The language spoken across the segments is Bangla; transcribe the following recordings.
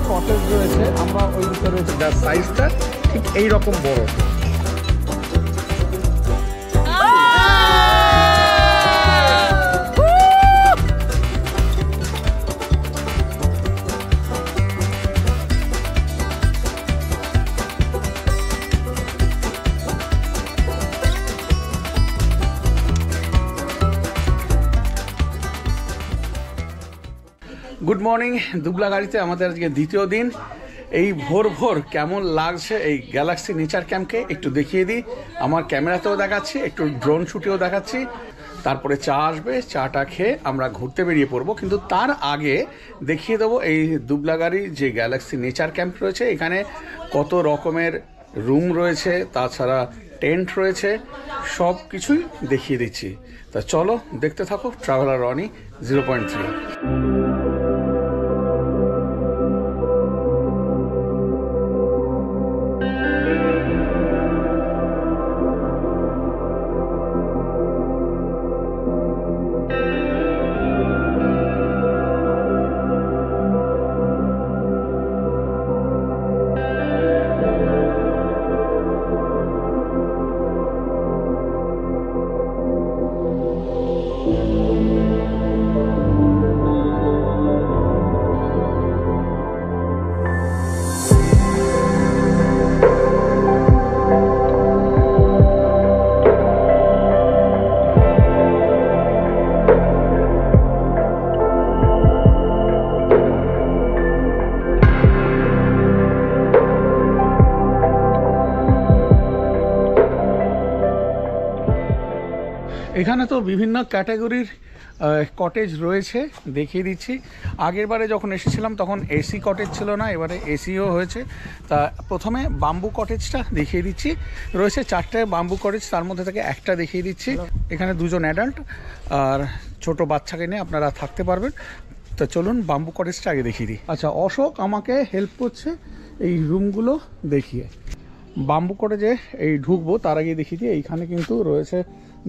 কটেজ রয়েছে, আমরা ওই ভিতরে যার সাইজটা ঠিক এইরকম বড়। গুড মর্নিং, দুবলা গাড়িতে আমাদের আজকে দ্বিতীয় দিন। এই ভোর ভোর কেমন লাগছে এই গ্যালাক্সি নেচার ক্যাম্পকে একটু দেখিয়ে দিই। আমার ক্যামেরাতেও দেখাচ্ছি, একটু ড্রোন শুটেও দেখাচ্ছি। তারপরে চা আসবে, চাটা খেয়ে আমরা ঘুরতে বেরিয়ে পড়বো। কিন্তু তার আগে দেখিয়ে দেবো এই দুবলাগাড়ি যে গ্যালাক্সি নেচার ক্যাম্প রয়েছে, এখানে কত রকমের রুম রয়েছে, তাছাড়া টেন্ট রয়েছে, সব কিছুই দেখিয়ে দিচ্ছি। তা চলো দেখতে থাকো ট্রাভেলার রনি 0.3। এখানে তো বিভিন্ন ক্যাটাগরির কটেজ রয়েছে, দেখিয়ে দিচ্ছি। আগের বারে যখন এসেছিলাম তখন এসি কটেজ ছিল না, এবারে এসিও হয়েছে। তা প্রথমে বাম্বু কটেজটা দেখিয়ে দিচ্ছি। রয়েছে 4টে বাম্বু কটেজ, তার মধ্যে থেকে একটা দেখিয়ে দিচ্ছি। এখানে 2 জন অ্যাডাল্ট আর ছোট বাচ্চাকে নিয়ে আপনারা থাকতে পারবেন। তো চলুন বাম্বু কটেজটা আগে দেখিয়ে দিই। আচ্ছা, অশোক আমাকে হেল্প করছে এই রুমগুলো দেখিয়ে। বাম্বু কটেজে এই ঢুকবো তার আগে দেখিয়ে দিই। এইখানে কিন্তু রয়েছে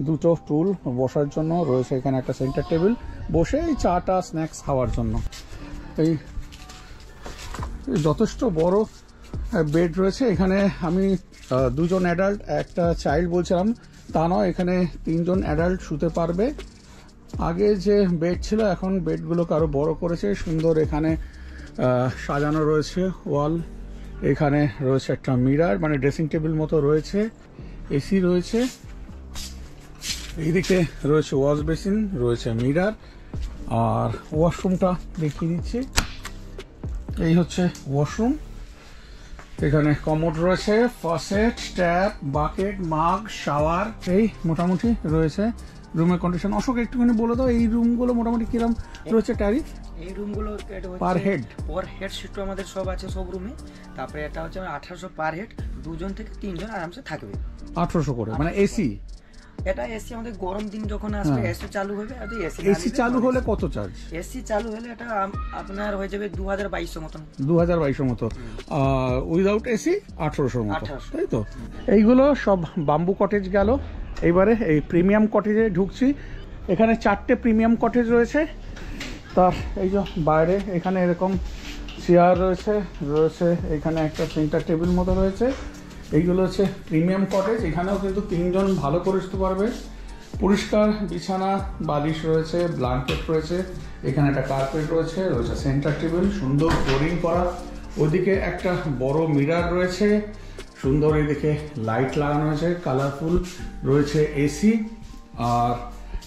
2টো টুল বসার জন্য, রয়েছে এখানে একটা সেন্টার টেবিল, বসে এই চাটা স্ন্যাক্স খাওয়ার জন্য। এই যথেষ্ট বড় বেড রয়েছে এখানে। আমি 2 জন অ্যাডাল্ট একটা চাইল্ড বলছিলাম, তা নয়, এখানে 3 জন অ্যাডাল্ট শুতে পারবে। আগে যে বেড ছিল এখন বেডগুলোকে আরও বড় করেছে, সুন্দর এখানে সাজানো রয়েছে ওয়াল। এখানে রয়েছে একটা মিরার, মানে ড্রেসিং টেবিল মতো রয়েছে, এসি রয়েছে। এইদিকে রয়েছে ওয়াশ বেসিন, রয়েছে মিরার। আর ওয়াশরুমটা দেখিয়ে দিচ্ছি। এই হচ্ছে ওয়াশরুম। এখানে কমোড রয়েছে, ফসেট, ট্যাপ, বাকেট, মাগ, শাওয়ার, এই মোটামুটি রয়েছে রুমের কন্ডিশন। অশোক একটুখানি বলে দাও এই রুমগুলো মোটামুটি কিরম রয়েছে ট্যারিফ? এই রুমগুলো পার হেড সিট আমাদের সব আছে, সব রুমে। তারপরে এটা হচ্ছে 1800 পার হেড, 2 জন থেকে 3 জন আরামসে থাকবে। 1800 করে, মানে এসি? এটা এসি আমাদের গরম দিন যখন আসবে এসি চালু হবে। আর এসি চালু হলে কত চার্জ? এসি চালু হলে এটা আপনার হয়ে যাবে 2200 মতন। 2200 মতো। উইদাউট এসি 1800 মতো, তাই তো? এইগুলো সব বাম্বু কটেজ গেল। এইবারে এই প্রিমিয়াম কটেজে ঢুকছি। এখানে 4টে প্রিমিয়াম কটেজ রয়েছে। তার এই যে বাইরে এখানে এরকম চেয়ার রয়েছে, রয়েছে এখানে একটা সেন্টার টেবিল মতো রয়েছে। এইগুলো হচ্ছে প্রিমিয়াম কটেজ। এখানেও কিন্তু 3 জন ভালো করে শুতে পারবে। পরিষ্কার বিছানা, বালিশ রয়েছে, ব্ল্যাঙ্কেট রয়েছে, এখানে একটা কার্পেট রয়েছে, রয়েছে সেন্টার টেবিল, সুন্দর ফ্লোরিং করা। ওদিকে একটা বড় মিরার রয়েছে, সুন্দর এদিকে লাইট লাগানো হয়েছে, কালারফুল রয়েছে এসি। আর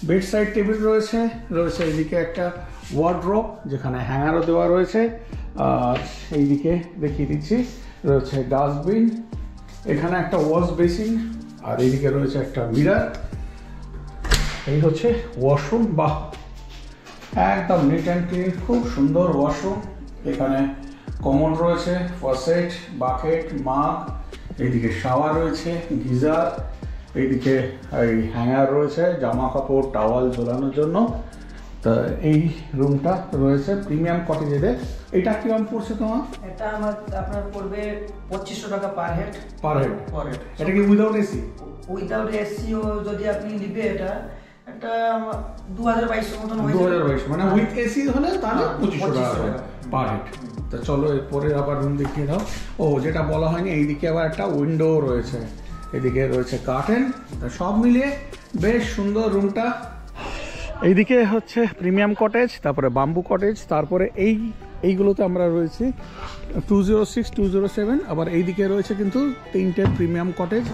বেড সাইড টেবিল রয়েছে, রয়েছে এইদিকে একটা ওয়ার্ড্রপ যেখানে হ্যাঙ্গারও দেওয়া রয়েছে। আর এইদিকে দেখিয়ে দিচ্ছি রয়েছে ডাস্টবিন, এখানে একটা ওয়াশ বেসিন, আর এইদিকে রয়েছে একটা মিরার। এই হচ্ছে ওয়াশরুম। বাহ, একদম নিট অ্যান্ড ক্লিন, খুব সুন্দর ওয়াশরুম। এখানে কমোড রয়েছে, ফসেট, বাকেট, মাগ, এইদিকে শাওয়ার রয়েছে, গিজার, এইদিকে এই হ্যাঙ্গার রয়েছে জামা কাপড় টাওয়াল ঝোলানোর জন্য। তা এই রুমটা রয়েছে প্রিমিয়াম কটেজেদের। এটা কিরকম পড়ছে তোমার? এটা আপনার পড়বে 2500 টাকা পার হেড। Per head? এটা কি উইদাউট এসি? উইদাউট এসিও যদি আপনি নিবে এটা 2200 মতন হয়ে যাবে। 2200 মানে উইথ এসি হলে তাহলে 2500 টাকা। Per head. তো চলো এরপরে আবার রুম দেখিয়ে দাও। ও যেটা বলা হয়নি, এইদিকে আবার একটা উইন্ডো রয়েছে, এদিকে রয়েছে কার্টেন। তা সব মিলিয়ে বেশ সুন্দর রুমটা। এইদিকে হচ্ছে প্রিমিয়াম কটেজ, তারপরে বাম্বু কটেজ, তারপরে এইগুলোতে আমরা রয়েছি 206, 207। আবার এইদিকে রয়েছে কিন্তু 3টে প্রিমিয়াম কটেজ।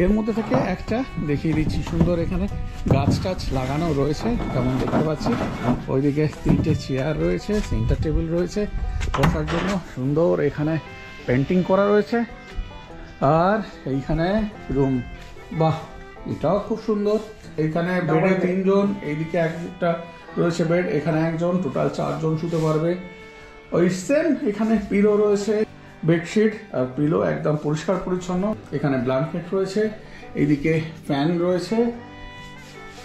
এর মধ্যে থেকে একটা দেখিয়ে দিচ্ছি, সুন্দর এখানে গাছ টাছ লাগানো রয়েছে যেমন দেখতে পাচ্ছি। ওইদিকে 3টে চেয়ার রয়েছে, সেন্টার টেবিল রয়েছে বসার জন্য, সুন্দর এখানে পেন্টিং করা রয়েছে। আর এইখানে রুম, বাহ এটাও খুব সুন্দর। এইখানে বেডে 3 জন, এইদিকে একটা রয়েছে বেড, এখানে 1 জন, টোটাল 4 জন শুতে পারবে। ওই সেম এখানে পিলো রয়েছে, বেডশিট আর পিলো একদম পরিষ্কার পরিচ্ছন্ন। এখানে ব্ল্যাঙ্কেট রয়েছে, এইদিকে ফ্যান রয়েছে,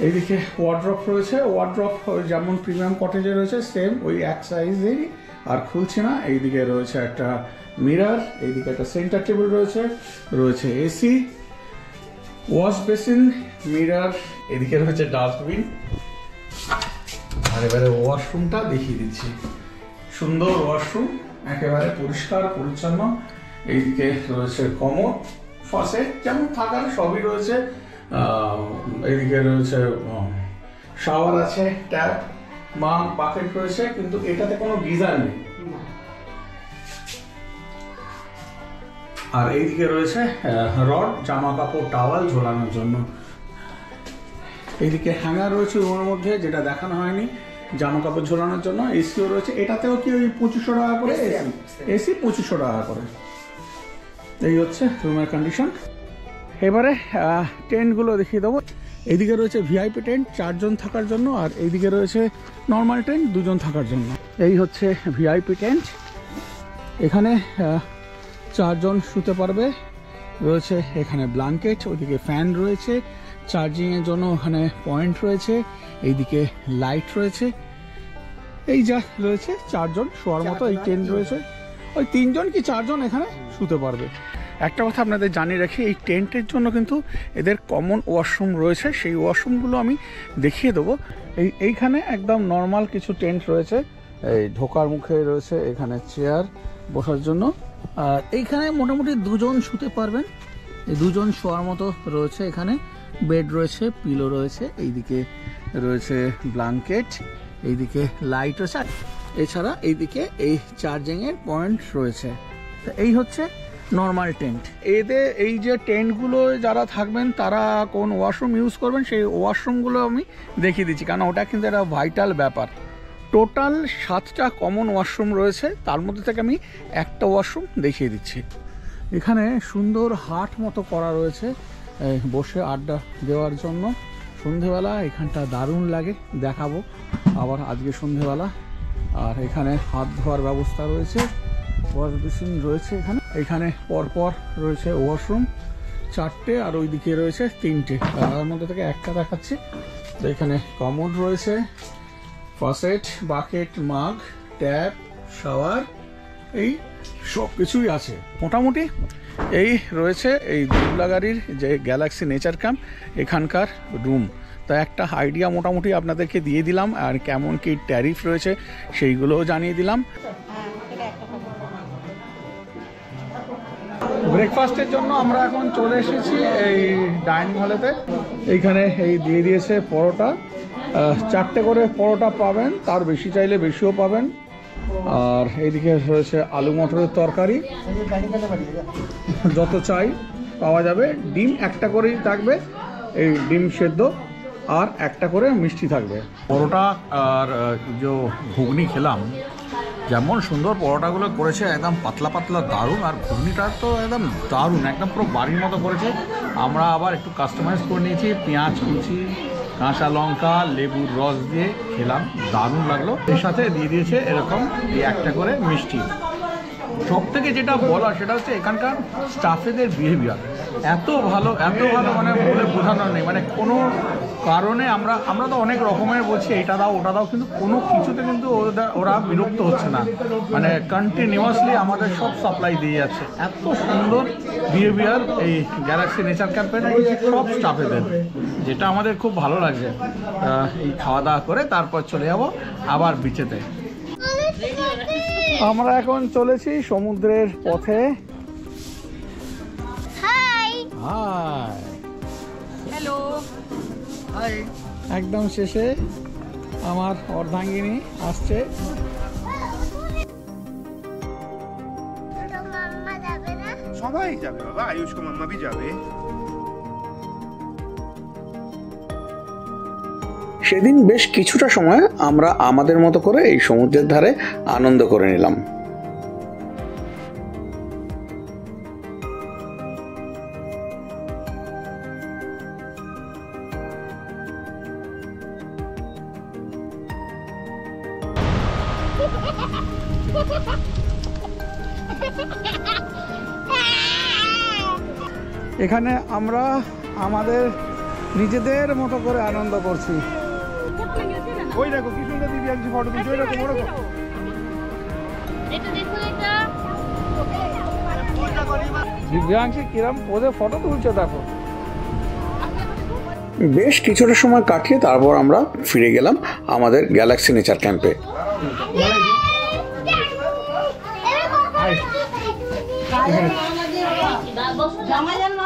এইদিকে ওয়ার্ড্রপ রয়েছে। ওয়ার্ড্রপ যেমন প্রিমিয়াম কটেজে রয়েছে সেম ওই এক সাইজেরই, আর খুলছে না। এইদিকে রয়েছে একটা মিরর, এইদিকে একটা সেন্টার টেবিল রয়েছে, রয়েছে এসি, ওয়াশ বেসিন, মিরর, এদিকে রয়েছে ডাস্টবিন। আর এবারে ওয়াশরুমটা দেখিয়ে দিচ্ছি, সুন্দর ওয়াশরুম, একেবারে পরিষ্কার পরিচ্ছন্ন। এইদিকে রয়েছে কমোড, ফসেট যেমন থাকার সবই রয়েছে। এইদিকে রয়েছে শাওয়ার আছে, ট্যাপ, মাগ, বাকেট রয়েছে, কিন্তু এটাতে কোনো গিজার নেই। আর এইদিকে রয়েছে রড, জামা কাপড়, টাওয়াল ঝোলানোর জন্য। এইদিকে হ্যাঙ্গার রয়েছে রুমের মধ্যে, যেটা দেখানো হয়নি, জামা কাপড় ঝোলানোর জন্য। এসিও রয়েছে, এটাতেও কি ওই 2500 টাকা করে, এসি 2500 টাকা করে। এই হচ্ছে রুমের কন্ডিশন। এবারে টেন্টগুলো দেখিয়ে দেবো। এইদিকে রয়েছে ভিআইপি টেন্ট 4 জন থাকার জন্য, আর এইদিকে রয়েছে নর্মাল টেন্ট 2 জন থাকার জন্য। এই হচ্ছে ভিআইপি টেন্ট, এখানে 4 জন শুতে পারবে। রয়েছে এখানে ব্ল্যাঙ্কেট, ওইদিকে ফ্যান রয়েছে, চার্জিংয়ের জন্য ওখানে পয়েন্ট রয়েছে, এইদিকে লাইট রয়েছে। এই যা রয়েছে 4 জন শোয়ার মতো এই টেন্ট রয়েছে। ওই 3 জন কি 4 জন এখানে শুতে পারবে। একটা কথা আপনাদের জানিয়ে রাখি, এই টেন্টের জন্য কিন্তু এদের কমন ওয়াশরুম রয়েছে, সেই ওয়াশরুমগুলো আমি দেখিয়ে দেবো। এইখানে একদম নর্মাল কিছু টেন্ট রয়েছে, এই ঢোকার মুখে রয়েছে এখানে চেয়ার বসার জন্য। আর এইখানে মোটামুটি 2 জন শুতে পারবেন, এই 2 জন শোয়ার মতো রয়েছে। এখানে বেড রয়েছে, পিলো রয়েছে, এইদিকে রয়েছে ব্ল্যাঙ্কেট, এইদিকে লাইট রয়েছে, এছাড়া এইদিকে এই চার্জিংয়ের পয়েন্ট রয়েছে। তো এই হচ্ছে নর্মাল টেন্ট। এদের এই যে টেন্টগুলো যারা থাকবেন তারা কোন ওয়াশরুম ইউজ করবেন সেই ওয়াশরুমগুলো আমি দেখিয়ে দিচ্ছি, কারণ ওটা কিন্তু একটা ভাইটাল ব্যাপার। টোটাল 7টা কমন ওয়াশরুম রয়েছে, তার মধ্যে থেকে আমি একটা ওয়াশরুম দেখিয়ে দিচ্ছি। এখানে সুন্দর হাট মতো করা রয়েছে বসে আড্ডা দেওয়ার জন্য। সন্ধেবেলা এখানটা দারুণ লাগে, দেখাবো আবার আজকে সন্ধেবেলা। আর এখানে হাত ধোয়ার ব্যবস্থা রয়েছে, ওয়াশ বেসিন রয়েছে এখানে পরপর রয়েছে ওয়াশরুম 4টে, আর ওইদিকে রয়েছে 3টে, তার মধ্যে থেকে একটা দেখাচ্ছি। তো এখানে কমোড রয়েছে, ফসেট, বাকেট, মাগ, ট্যাপ, শাওয়ার, এই সব কিছুই আছে মোটামুটি। এই রয়েছে এই দুবলাগাড়ির যে গ্যালাক্সি নেচার ক্যাম্প এখানকার রুম। তা একটা আইডিয়া মোটামুটি আপনাদেরকে দিয়ে দিলাম, আর কেমন কি ট্যারিফ রয়েছে সেইগুলোও জানিয়ে দিলাম। ব্রেকফাস্টের জন্য আমরা এখন চলে এসেছি এই ডাইনিং হলেতে। এইখানে এই দিয়ে দিয়েছে পরোটা, 4টে করে পরোটা পাবেন, তার বেশি চাইলে বেশিও পাবেন। আর এইদিকে রয়েছে আলু মটরের তরকারি, যত চাই পাওয়া যাবে। ডিম একটা করেই থাকবে, এই ডিম সেদ্ধ, আর একটা করে মিষ্টি থাকবে। পরোটা আর যে ঘুগনি খেলাম, যেমন সুন্দর পরোটাগুলো করেছে, একদম পাতলা পাতলা দারুণ, আর ঘুগনিটা তো একদম দারুণ, একদম পুরো বাড়ির মতো করেছে। আমরা আবার একটু কাস্টমাইজ করে নিয়েছি, পেঁয়াজ কুচি, কাঁচা লঙ্কা, লেবুর রস দিয়ে খেলাম, দারুণ লাগলো। এর সাথে দিয়ে দিয়েছে এরকম একটা করে মিষ্টি। সব থেকে যেটা বলা সেটা হচ্ছে এখানকার স্টাফেদের বিহেভিয়ার এত ভালো মানে বলে বোঝানোর নেই। মানে কোনো কারণে আমরা তো অনেক রকমের বলছি এইটা দাও ওটা দাও, কিন্তু কোনো কিছুতে কিন্তু ওরা বিরক্ত হচ্ছে না, মানে কন্টিনিউয়াসলি আমাদের সব সাপ্লাই দিয়ে যাচ্ছে। এত সুন্দর বিহেভিয়ার এই গ্যালাক্সি নেচার ক্যাম্পের সব স্টাফেদের, যেটা আমাদের খুব ভালো লাগছে। এই খাওয়া দাওয়া করে তারপর চলে যাব আবার বিচেতে। আমরা এখন চলেছি সমুদ্রের পথে। High high, hello hi. একদম শেষে আমার অর্ধাঙ্গিনী আসছে। তো মাম্মা যাবে না? সবাই যাবে বাবা, আয়ুষ্ক মাম্মা ভি যাবে। সেদিন বেশ কিছুটা সময় আমরা আমাদের মতো করে এই সমুদ্রের ধারে আনন্দ করে নিলাম। এখানে আমরা আমাদের নিজেদের মতো করে আনন্দ করছি। ওই দেখো কি সুন্দর দিদি আজকে ফটো তুলছে, ওই দেখো ওরকম। এটা দেখো, এটা দিব্যাংশী কিরম পোজে ফটো তুলছে দেখো। বেশ কিছুটা সময় কাটিয়ে তারপর আমরা ফিরে গেলাম আমাদের গ্যালাক্সি নেচার ক্যাম্পে।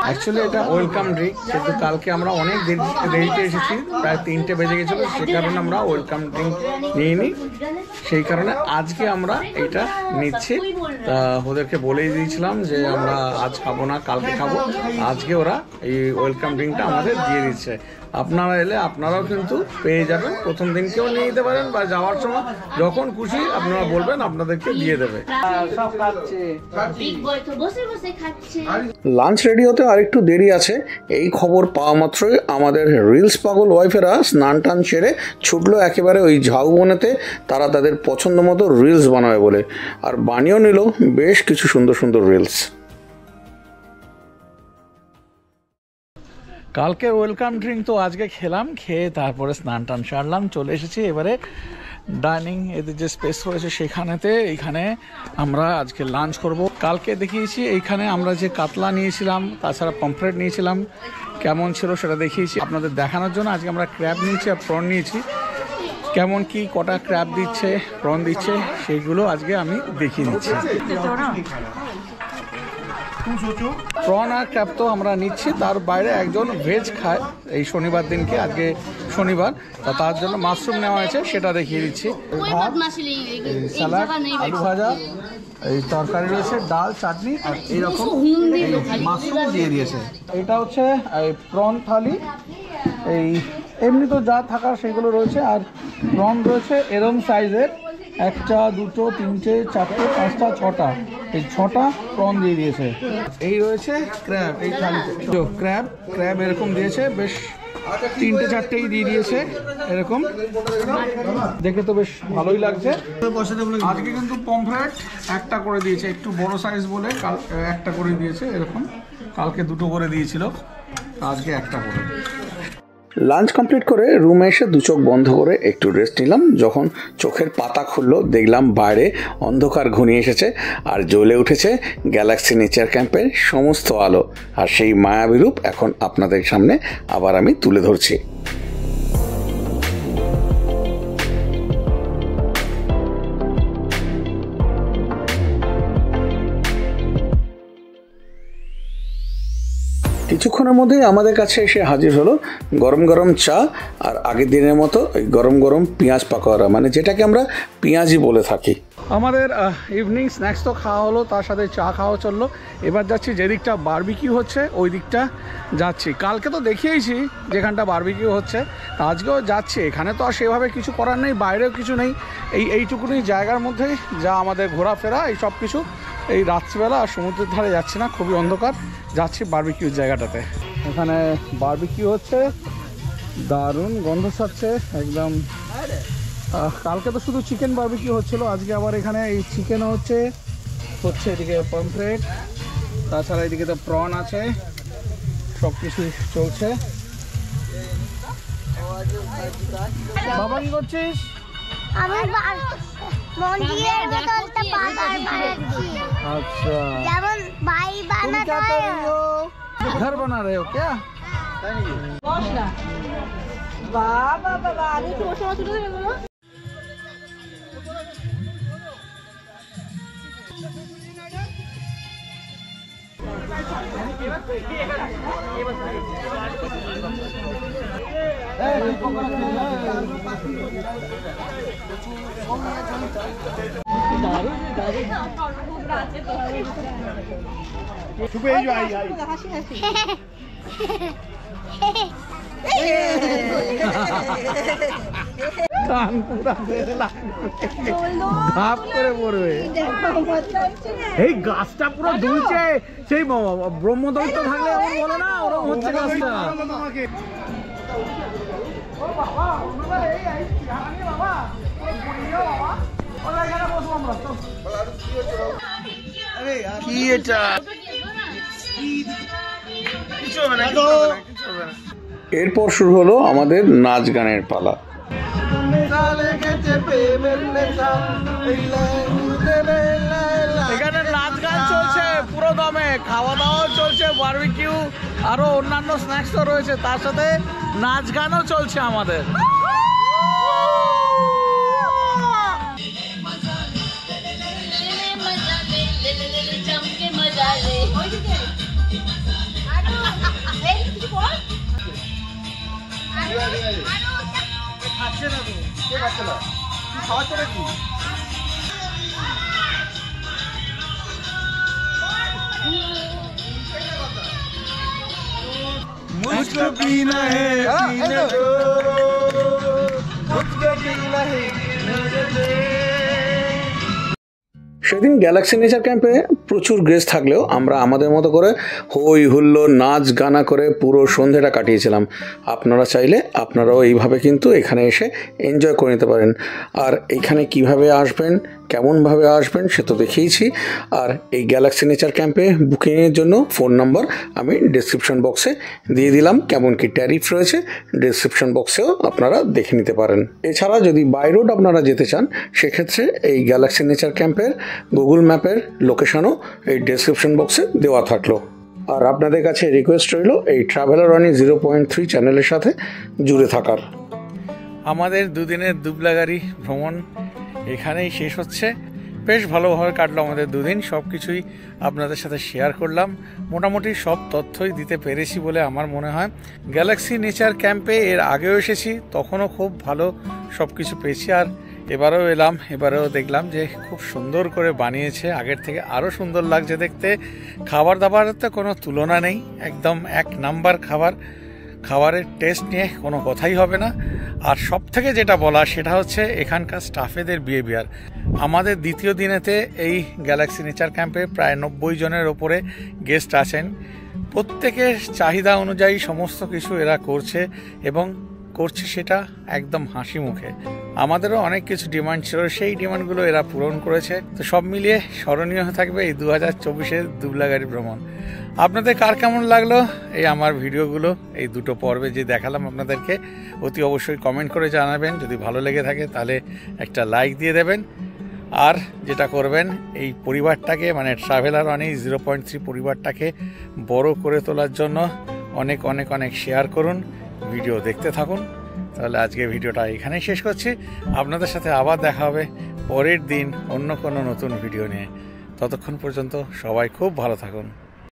অ্যাকচুয়ালি এটা ওয়েলকাম ড্রিঙ্ক, কিন্তু কালকে আমরা অনেক দেরিতে এসেছি, প্রায় 3টে বেজে গেছিলো, সে কারণে আমরা ওয়েলকাম ড্রিঙ্ক নিইনি। সেই কারণে আজকে আমরা এটা নিচ্ছি। তা ওদেরকে বলেই দিয়েছিলাম যে আমরা আজ খাবো না, কালকে খাবো। আজকে ওরা এই ওয়েলকাম ড্রিঙ্কটা আমাদের দিয়ে দিচ্ছে। আপনারা এলে আপনারাও কিন্তু পেয়ে যাবেন, প্রথম দিনকেও নিয়ে নিতে পারেন বা যাওয়ার সময় যখন খুশি আপনারা বলবেন, আপনাদেরকে দিয়ে দেবে। সব খাচ্ছে, বিগ বয় তো বসে বসে খাচ্ছে। লাঞ্চ রেডি হতে আর একটু দেরি আছে। এই খবর পাওয়া মাত্রই আমাদের রিলস পাগল ওয়াইফেরা স্নান টান সেরে ছুটলো একেবারে ওই ঝাউবনেতে, তারা তাদের পছন্দ মতো রিলস বানাবে বলে, আর বানিয়েও নিল বেশ কিছু সুন্দর সুন্দর রিলস। কালকের ওয়েলকাম ড্রিঙ্ক তো আজকে খেলাম, খেয়ে তারপরে স্নান টান সারলাম, চলে এসেছি এবারে ডাইনিং, এদের যে স্পেস রয়েছে সেখানেতে। এইখানে আমরা আজকে লাঞ্চ করব। কালকে দেখিয়েছি এইখানে আমরা যে কাতলা নিয়েছিলাম, তাছাড়া পমফ্রেট নিয়েছিলাম, কেমন ছিল সেটা দেখিয়েছি আপনাদের দেখানোর জন্য। আজকে আমরা ক্র্যাব নিয়েছি আর প্রন নিয়েছি। কেমন কি কটা ক্র্যাব দিচ্ছে, প্রন দিচ্ছে, সেইগুলো আজকে আমি দেখিয়ে দিচ্ছি। প্রন আর ক্র্যাব তো আমরা নিচ্ছি, তার বাইরে একজন ভেজ খায় এই শনিবার দিনকে, আজকে শনিবার, তা তার জন্য মাশরুম নেওয়া হয়েছে, সেটা দেখিয়ে দিচ্ছি। ভাত, স্যালাড, আলু ভাজা, এই তরকারি রয়েছে, ডাল, চাটনি, আর এইরকম মাশরুম দিয়ে দিয়েছে। এটা হচ্ছে এই প্রন থালি। এই এমনি তো যা থাকার সেগুলো রয়েছে, আর প্রন রয়েছে এরম সাইজের, 1টা 2টো 3টে 4টে 5টা 6টা, এই 6টা প্রন দিয়ে দিয়েছে। এই রয়েছে ক্র্যাব, এই থালিতে ক্র্যাব এরকম দিয়েছে, বেশ 3টে 4টেই দিয়ে দিয়েছে এরকম, দেখে তো বেশ ভালোই লাগছে। আজকে কিন্তু পমফ্রেট একটা করে দিয়েছে, একটু বড় সাইজ বলে একটা করে দিয়েছে এরকম, কালকে 2টো করে দিয়েছিল, আজকে একটা করে। লাঞ্চ কমপ্লিট করে রুমে এসে 2 চোখ বন্ধ করে একটু রেস্ট নিলাম। যখন চোখের পাতা খুললো, দেখলাম বাইরে অন্ধকার ঘনিয়ে এসেছে আর জ্বলে উঠেছে গ্যালাক্সি নেচার ক্যাম্পের সমস্ত আলো, আর সেই মায়াবী রূপ এখন আপনাদের সামনে আবার আমি তুলে ধরছি। কিছুক্ষণের মধ্যেই আমাদের কাছে এসে হাজির হলো গরম গরম চা, আর আগের দিনের মতো ওই গরম গরম পেঁয়াজ পাকোড়া, মানে যেটাকে আমরা পেঁয়াজি বলে থাকি। আমাদের ইভিনিং স্ন্যাক্স তো খাওয়া হলো, তার সাথে চা খাওয়া চললো। এবার যাচ্ছি যে দিকটা বারবিকিউ হচ্ছে ওই দিকটা যাচ্ছি। কালকে তো দেখিয়েছি যেখানটা বারবিকিউ হচ্ছে, আজকেও যাচ্ছি। এখানে তো আর সেভাবে কিছু করার নেই, বাইরেও কিছু নেই, এইটুকুনি জায়গার মধ্যেই যা আমাদের ঘোরাফেরা, এই সব কিছু। এই রাত্রিবেলা আর সমুদ্রের ধারে যাচ্ছি না, খুবই অন্ধকার, যাচ্ছি বারবিকিউ জায়গাটাতে। এখানে বারবিকিউ হচ্ছে, দারুণ গন্ধ ছাড়ছে একদম। কালকে তো শুধু চিকেন বারবিকিউ হচ্ছিল, আজকে আবার এখানে এই চিকেনও হচ্ছে, এদিকে পমফ্রেট, তাছাড়া এদিকে তো প্রন আছে, সব কিছুই চলছে। বাবা কি করছিস? আমি মন্দিরের বোতলটা বাবার বানাচ্ছি। अच्छा যেমন ভাই বানাতা है। घर बना रहे हो क्या? বাবা বাবা আমি তো ওর সময় তুলে দেবো। এই গাছটা পুরো দুলছে, সেই ব্রহ্মদৈত্য থাকলে এমন বলে না, ওরকম হচ্ছে গাছটা। কি এটা? এরপর শুরু হলো আমাদের নাচ গানের পালা। এখানে নাচ গান চলছে পুরো দমে, খাওয়া দাওয়াও চলছে, বারবিকিউ আরো অন্যান্য স্ন্যাক্সও রয়েছে, তার সাথে নাচ গানও চলছে আমাদের। मुझको पीना है पीने दो, मुझको पीना है मुझे दे। সেদিন গ্যালাক্সি নেচার ক্যাম্পে প্রচুর গেস্ট থাকলেও আমরা আমাদের মতো করে হই হুল্লোড় নাচ গানা করে পুরো সন্ধ্যেটা কাটিয়েছিলাম। আপনারা চাইলে আপনারাও এইভাবে কিন্তু এখানে এসে এনজয় করে নিতে পারেন। আর এইখানে কিভাবে আসবেন, কেমনভাবে আসবেন সে তো দেখিয়েছি। আর এই গ্যালাক্সি নেচার ক্যাম্পে বুকিংয়ের জন্য ফোন নাম্বার আমি ডেসক্রিপশন বক্সে দিয়ে দিলাম, কেমন কি ট্যারিফ রয়েছে ডেসক্রিপশন বক্সেও আপনারা দেখে নিতে পারেন। এছাড়া যদি বাই রোড আপনারা যেতে চান সেক্ষেত্রে এই গ্যালাক্সি নেচার ক্যাম্পের গুগল ম্যাপের লোকেশনও এই ডেসক্রিপশন বক্সে দেওয়া থাকলো। আর আপনাদের কাছে রিকোয়েস্ট রইল এই ট্রাভেলার ওয়ানি 0.3 চ্যানেলের সাথে জুড়ে থাকার। আমাদের দুদিনের দুবলাগাড়ি ভ্রমণ এখানেই শেষ হচ্ছে। বেশ ভালোভাবে কাটলো আমাদের দুদিন, সব কিছুই আপনাদের সাথে শেয়ার করলাম। মোটামুটি সব তথ্যই দিতে পেরেছি বলে আমার মনে হয়। গ্যালাক্সি নেচার ক্যাম্পে এর আগেও এসেছি, তখনও খুব ভালো সব কিছু পেয়েছি। আর এবারেও এলাম, এবারেও দেখলাম যে খুব সুন্দর করে বানিয়েছে, আগের থেকে আরও সুন্দর লাগছে দেখতে। খাবার দাবারের তো কোনো তুলনা নেই, একদম এক নাম্বার খাবার। খাবারের টেস্ট নিয়ে কোনো কথাই হবে না। আর সব থেকে যেটা বলা সেটা হচ্ছে এখানকার স্টাফেদের বিহেভিয়ার। আমাদের দ্বিতীয় দিনেতে এই গ্যালাক্সি নেচার ক্যাম্পে প্রায় 90 জনের ওপরে গেস্ট আছেন। প্রত্যেকের চাহিদা অনুযায়ী সমস্ত কিছু এরা করছে এবং করছে সেটা একদম হাসি মুখে। আমাদেরও অনেক কিছু ডিমান্ড ছিল, সেই ডিমান্ডগুলো এরা পূরণ করেছে। তো সব মিলিয়ে স্মরণীয় থাকবে এই 2024-এর দুবলাগাড়ি ভ্রমণ। আপনাদের কার কেমন লাগলো এই আমার ভিডিওগুলো, এই দুটো পর্বে যে দেখালাম আপনাদেরকে, অতি অবশ্যই কমেন্ট করে জানাবেন। যদি ভালো লেগে থাকে তাহলে একটা লাইক দিয়ে দেবেন। আর যেটা করবেন, এই পরিবারটাকে মানে ট্রাভেলার ওয়ানি 0.3 পরিবারটাকে বড় করে তোলার জন্য অনেক অনেক অনেক শেয়ার করুন, ভিডিও দেখতে থাকুন। তাহলে আজকে ভিডিওটা এখানেই শেষ করছি। আপনাদের সাথে আবার দেখা হবে পরের দিন অন্য কোনো নতুন ভিডিও নিয়ে। ততক্ষণ পর্যন্ত সবাই খুব ভালো থাকুন।